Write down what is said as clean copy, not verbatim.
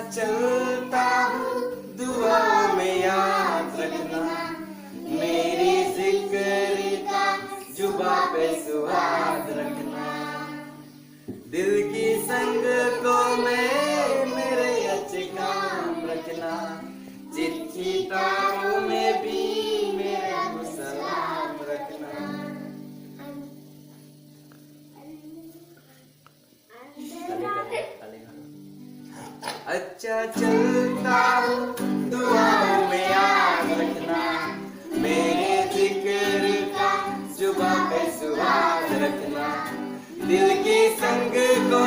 चलता हूँ दुआओं में याद रखना, मेरी जिक्र का जुबा पे सुहाग रखना। दिल की संग को मैं मेरे अच्छे काम रखना, चिट्ठी तारों में भी मेरा सलाम रखना। अच्छा चलता हूँ दुआओं में याद रखना, मेरे जिक्र का जुबा पे सुहाग रखना। दिल की संग को